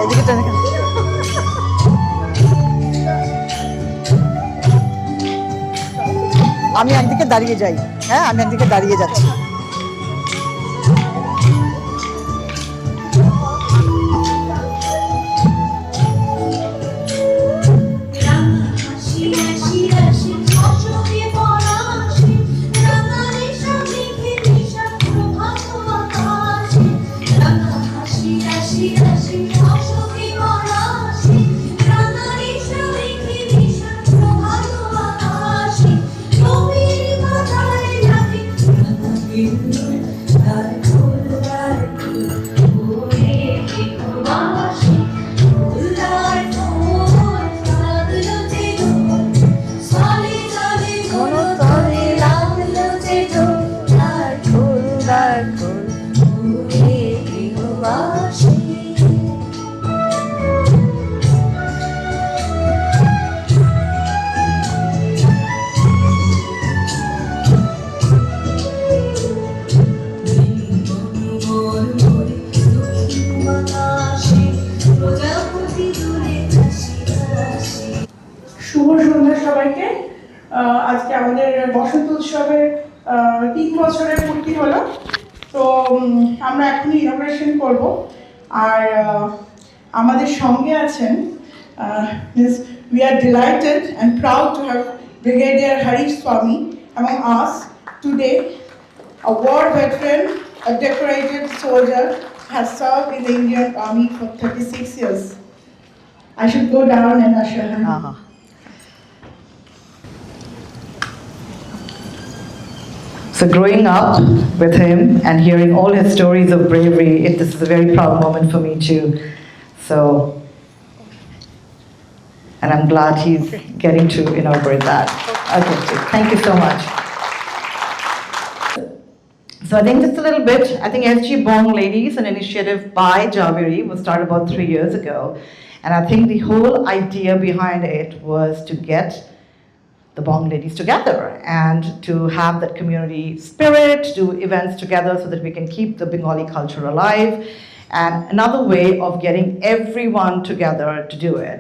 এদিকে টেনে কেন? আমি একদিকে দাঁড়িয়ে যাই। হ্যাঁ, আমি একদিকে দাঁড়িয়ে যাচ্ছি। শুভ সন্ধ্যা সবাইকে। আজকে আমাদের বসন্ত উৎসবের 3 বছরের পূর্তি হলো। তো আমরা এখনই ইনোগ্রেশন করব। আর আমাদের সঙ্গে আছেন, we are delighted and proud to have Brigadier Harish Swamy among us today, a war veteran, a decorated soldier, has served in the Indian Army for 36 years. I should go down and usher him. So growing up with him and hearing all his stories of bravery, this is a very proud moment for me too. So, and I'm glad he's getting to inaugurate that. Okay, thank you so much. So I think just a little bit, I think SG Bong Ladies, an initiative by Javeri, was started about 3 years ago. And I think the whole idea behind it was to get the Bong ladies together and to have that community spirit, do events together so that we can keep the Bengali culture alive, and another way of getting everyone together to do it.